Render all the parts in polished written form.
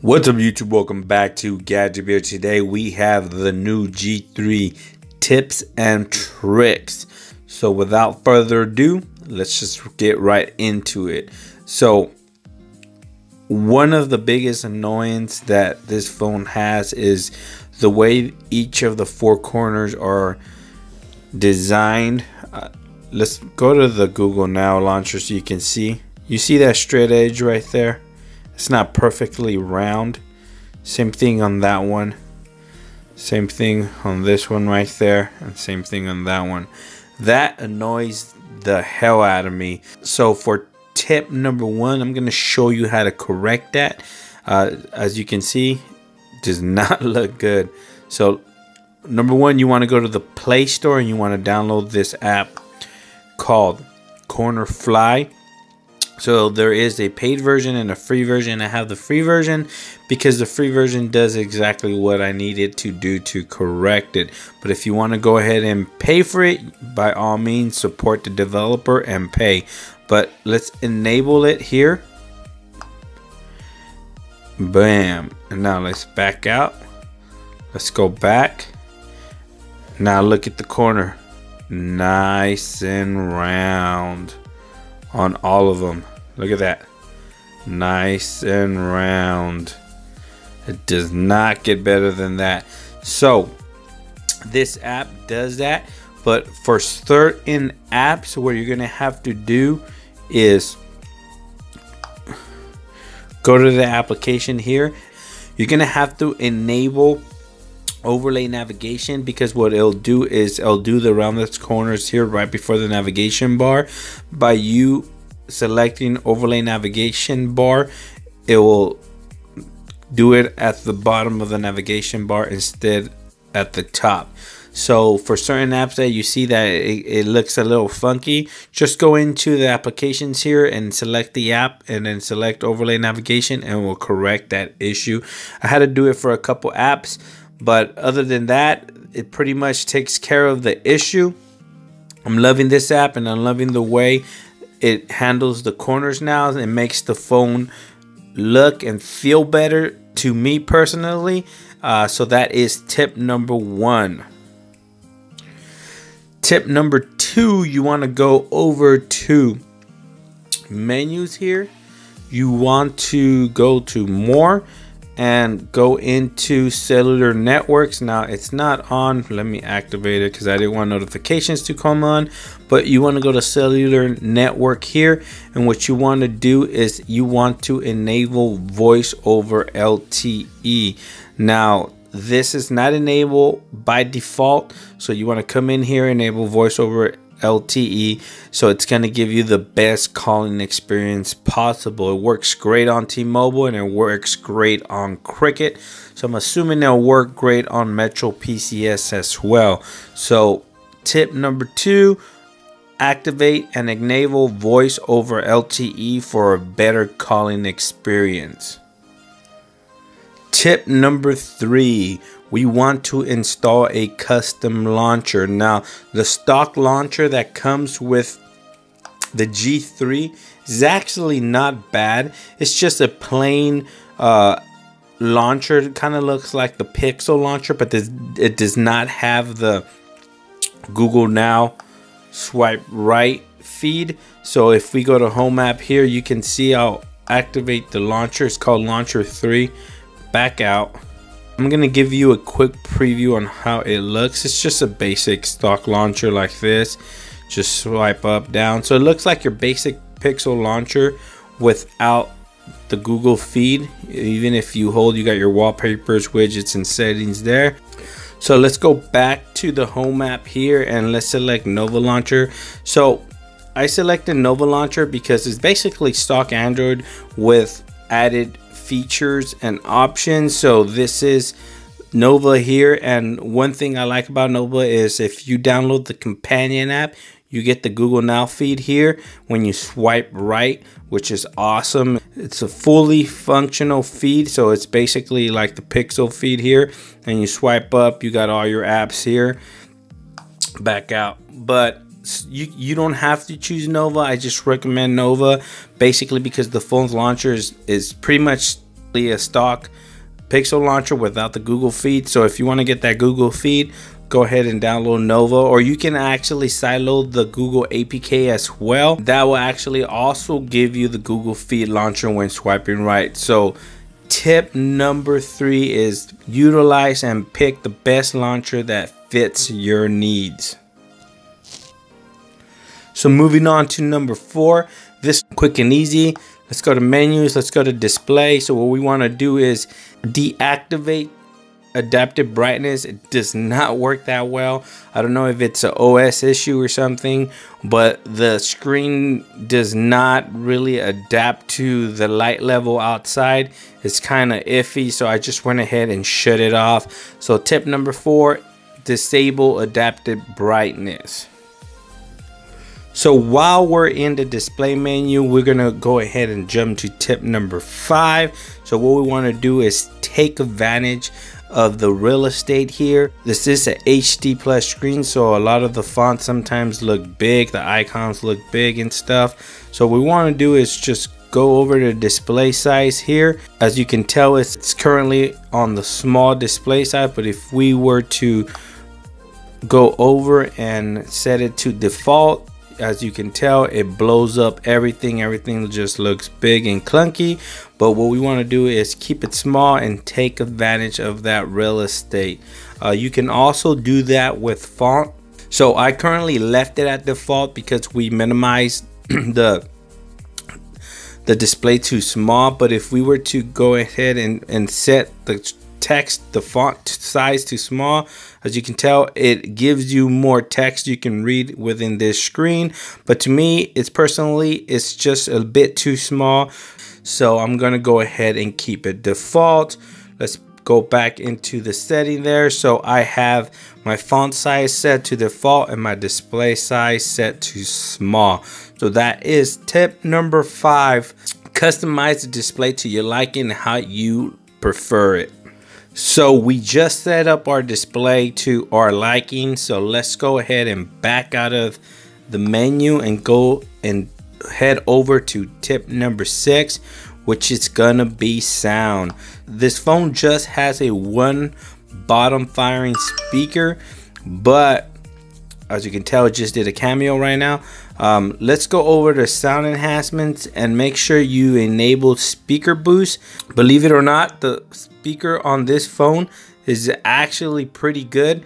What's up, YouTube? Welcome back to Gadget Beer. Today we have the new G3 tips and tricks. So without further ado, let's just get right into it. So one of the biggest annoyances that this phone has is the way each of the four corners are designed. Let's go to the Google Now launcher so you can see. You see that straight edge right there? It's not perfectly round. Same thing on that one. Same thing on this one right there. And same thing on that one. That annoys the hell out of me. So for tip number one, I'm going to show you how to correct that. As you can see, does not look good. So number one, you want to go to the Play Store and you want to download this app called Corner Fly. So there is a paid version and a free version. I have the free version because the free version does exactly what I need it to do to correct it. But if you want to go ahead and pay for it, by all means, support the developer and pay. But let's enable it here. Bam. And now let's back out. Let's go back. Now look at the corner. Nice and round on all of them. Look at that. Nice and round. It does not get better than that. So this app does that, but for certain apps, what you're gonna have to do is go to the application here. You're gonna have to enable overlay navigation, because what it'll do is it'll do the rounded corners here right before the navigation bar. By you selecting overlay navigation bar, it will do it at the bottom of the navigation bar instead at the top. So for certain apps that you see that it looks a little funky, just go into the applications here and select the app and then select overlay navigation, and we'll correct that issue. I had to do it for a couple apps, but other than that, it pretty much takes care of the issue. I'm loving this app, and I'm loving the way it handles the corners now. It makes the phone look and feel better to me personally. So that is tip number one. Tip number two, you want to go over to menus here. You want to go to more and go into cellular networks. Now it's not on. Let me activate it because I didn't want notifications to come on. But you want to go to cellular network here, and what you want to do is you want to enable voice over LTE. Now this is not enabled by default, so you want to come in here, enable voice over LTE, so it's going to give you the best calling experience possible. It works great on T-Mobile and it works great on Cricket, so I'm assuming it'll work great on Metro PCS as well. So tip number two, activate and enable voice over LTE for a better calling experience. Tip number three, we want to install a custom launcher. Now, the stock launcher that comes with the G3 is actually not bad. It's just a plain launcher. It kind of looks like the Pixel launcher, but it does not have the Google Now swipe right feed. So if we go to Home App here, you can see I'll activate the launcher. It's called Launcher 3. Back out. I'm gonna give you a quick preview on how it looks. It's just a basic stock launcher like this. Just swipe up, down. So it looks like your basic Pixel launcher without the Google feed. Even if you hold, you got your wallpapers, widgets, and settings there. So let's go back to the Home app here and let's select Nova Launcher. So I selected Nova Launcher because it's basically stock Android with added features and options. So this is Nova here, and one thing I like about Nova is if you download the companion app, you get the Google Now feed here when you swipe right, which is awesome. It's a fully functional feed, so it's basically like the Pixel feed here, and you swipe up, you got all your apps here. Back out. But you don't have to choose Nova. I just recommend Nova basically because the phone's launcher is pretty much a stock Pixel launcher without the Google feed. So if you want to get that Google feed, go ahead and download Nova, or you can actually sideload the Google APK as well. That will actually also give you the Google feed launcher when swiping right. So tip number 3 is utilize and pick the best launcher that fits your needs. So moving on to number 4, this quick and easy. Let's go to menus, let's go to display. So what we want to do is deactivate adaptive brightness. It does not work that well. I don't know if it's an OS issue or something, but the screen does not really adapt to the light level outside. It's kind of iffy, so I just went ahead and shut it off. So tip number 4, disable adaptive brightness. So while we're in the display menu, we're gonna go ahead and jump to tip number 5. So what we want to do is take advantage of the real estate here. This is a HD plus screen, so a lot of the fonts sometimes look big, the icons look big and stuff. So what we want to do is just go over to display size here. As you can tell, it's currently on the small display size, but if we were to go over and set it to default, as you can tell, it blows up everything. Everything just looks big and clunky. But what we want to do is keep it small and take advantage of that real estate. You can also do that with font. So I currently left it at default because we minimized the display to small. But if we were to go ahead and set the text, the font size to small, as you can tell, it gives you more text you can read within this screen. But to me, it's just a bit too small, so I'm gonna go ahead and keep it default. Let's go back into the setting there. So I have my font size set to default and my display size set to small. So that is tip number 5. Customize the display to your liking and how you prefer it. So we just set up our display to our liking. So let's go ahead and back out of the menu and go and head over to tip number 6, which is gonna be sound. This phone just has a one bottom firing speaker, but as you can tell, it just did a cameo right now. Let's go over to sound enhancements and make sure you enable speaker boost. Believe it or not, the speaker on this phone is actually pretty good.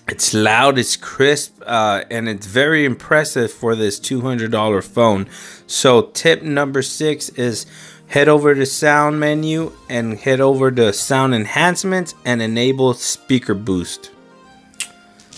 It's loud, it's crisp, and it's very impressive for this $200 phone. So tip number 6 is head over to sound menu and head over to sound enhancements and enable speaker boost.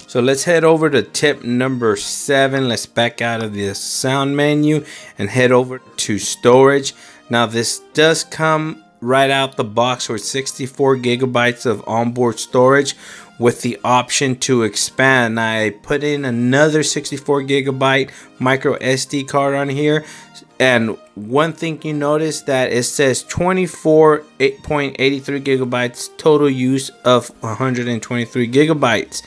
So let's head over to tip number 7. Let's back out of the sound menu and head over to storage. Now this does come right out the box with 64 gigabytes of onboard storage with the option to expand. I put in another 64 gigabyte micro SD card on here, and one thing you notice that it says 24.83 gigabytes total use of 123 gigabytes.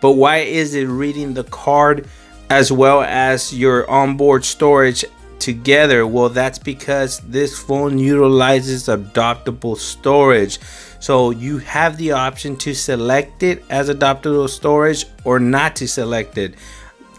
But why is it reading the card as well as your onboard storage together? Well, that's because this phone utilizes adoptable storage. So you have the option to select it as adoptable storage or not to select it.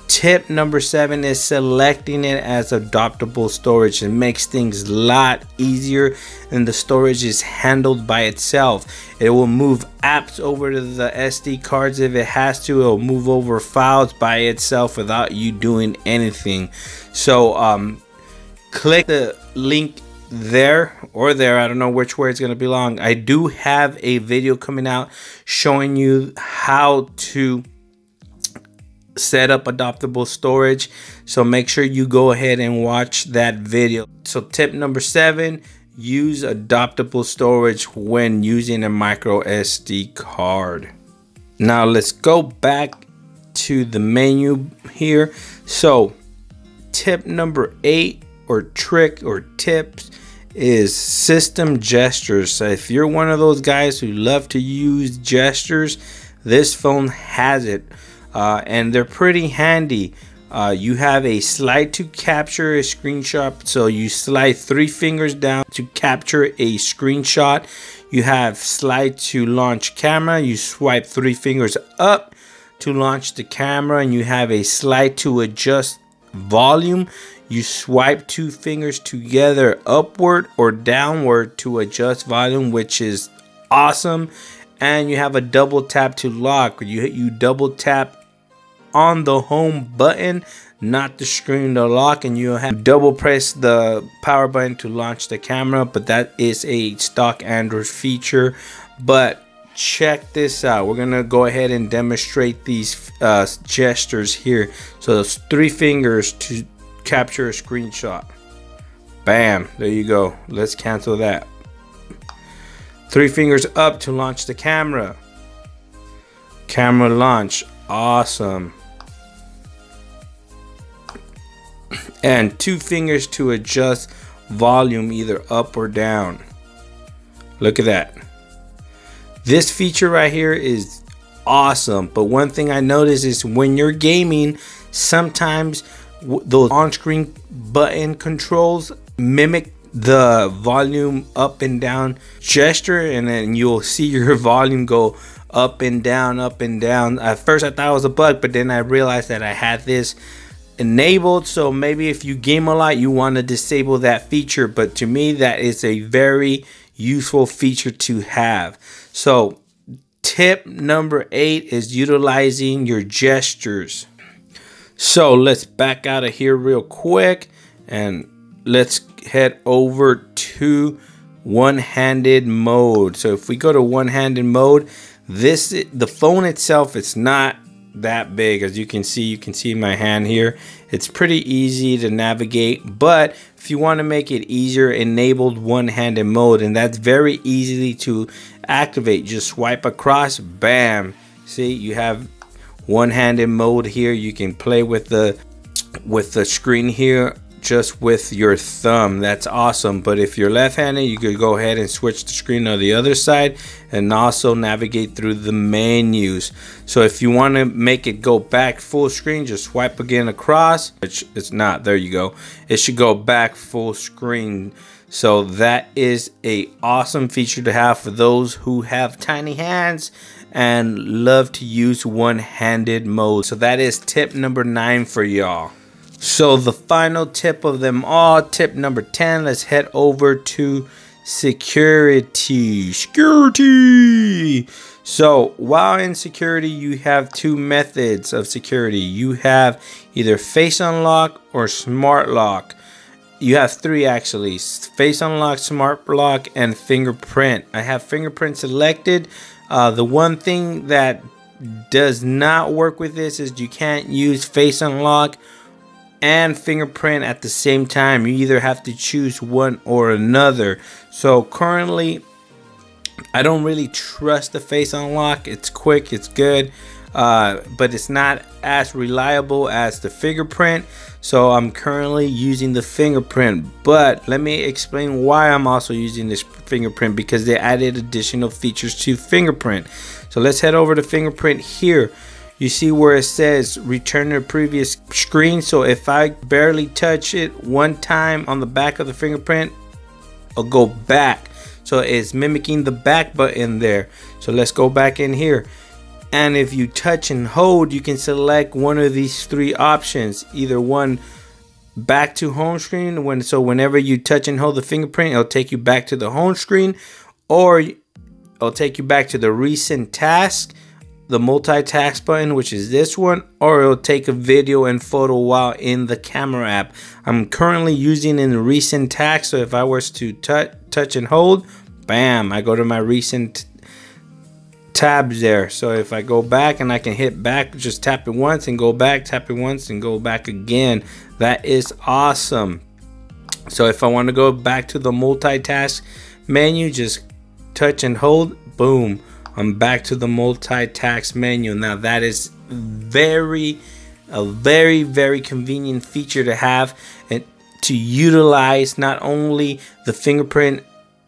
Tip number 7 is selecting it as adoptable storage. It makes things a lot easier, and the storage is handled by itself. It will move apps over to the SD cards if it has to. It will move over files by itself without you doing anything. So click the link there or there, I don't know which way it's going to belong. I do have a video coming out showing you how to set up adoptable storage, so make sure you go ahead and watch that video. So tip number 7, use adoptable storage when using a micro SD card. Now let's go back to the menu here. So tip number 8, or trick or tips, is system gestures. So if you're one of those guys who love to use gestures, this phone has it. And they're pretty handy. You have a slide to capture a screenshot. So you slide 3 fingers down to capture a screenshot. You have slide to launch camera. You swipe 3 fingers up to launch the camera, and you have a slide to adjust volume. You swipe 2 fingers together upward or downward to adjust volume, which is awesome. And you have a double tap to lock. You double tap on the home button, not the screen to lock, and you have double press the power button to launch the camera. But that is a stock Android feature. But check this out. We're gonna go ahead and demonstrate these gestures here. So those 3 fingers to capture a screenshot. Bam, there you go. Let's cancel that. 3 fingers up to launch the camera. Camera launch. Awesome. And 2 fingers to adjust volume, either up or down. Look at that. This feature right here is awesome. But one thing I noticed is when you're gaming, sometimes those on-screen button controls mimic the volume up and down gesture, and then you'll see your volume go up and down, up and down. At first I thought it was a bug, but then I realized that I had this enabled. So maybe if you game a lot, you want to disable that feature. But to me, that is a very useful feature to have. So tip number 8 is utilizing your gestures. So let's back out of here real quick and let's head over to one-handed mode. So if we go to one-handed mode, the phone itself, it's not that big. As you can see my hand here. It's pretty easy to navigate, but if you want to make it easier, enabled one-handed mode, and that's very easily to activate. Just swipe across, bam. See, you have one-handed mode here. You can play with the screen here just with your thumb. That's awesome. But if you're left-handed, you could go ahead and switch the screen on the other side and also navigate through the menus. So if you want to make it go back full screen, just swipe again across. It's not, there you go. It should go back full screen. So that is a awesome feature to have for those who have tiny hands and love to use one-handed mode. So that is tip number 9 for y'all. So the final tip of them all, tip number 10, let's head over to security. So while in security, you have 2 methods of security. You have either face unlock or smart lock. You have 3 actually: face unlock, smart lock, and fingerprint. I have fingerprint selected. The one thing that does not work with this is you can't use face unlock and fingerprint at the same time. You either have to choose one or another. So currently I don't really trust the face unlock. It's quick, it's good, but it's not as reliable as the fingerprint. So I'm currently using the fingerprint, but let me explain why I'm also using this fingerprint, because they added additional features to fingerprint. So let's head over to fingerprint here. You see where it says return to previous screen. So if I barely touch it one time on the back of the fingerprint, I'll go back. So it's mimicking the back button there. So let's go back in here. And if you touch and hold, you can select one of these 3 options. Either one, back to home screen. So whenever you touch and hold the fingerprint, it'll take you back to the home screen, or it'll take you back to the recent task, the multitask button, which is this one, or it'll take a video and photo while in the camera app. I'm currently using in the recent task. So if I was to touch and hold, bam, I go to my recent tabs there. So if I go back and I can hit back, just tap it once and go back, tap it once and go back again. That is awesome. So if I want to go back to the multitask menu, just touch and hold, boom, I'm back to the multitask menu. Now that is a very convenient feature to have and to utilize not only the fingerprint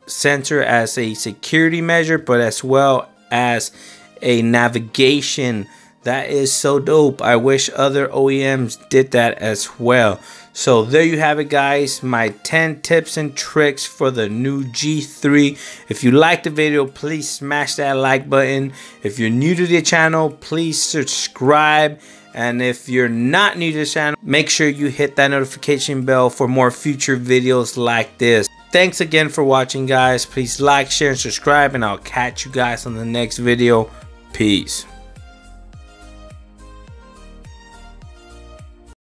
sensor as a security measure, but as well as a navigation That is so dope. I wish other OEMs did that as well. So there you have it, guys. My 10 tips and tricks for the new G3. If you liked the video, please smash that like button. If you're new to the channel, please subscribe. And if you're not new to the channel, make sure you hit that notification bell for more future videos like this. Thanks again for watching, guys. Please like, share, and subscribe, and I'll catch you guys on the next video. Peace.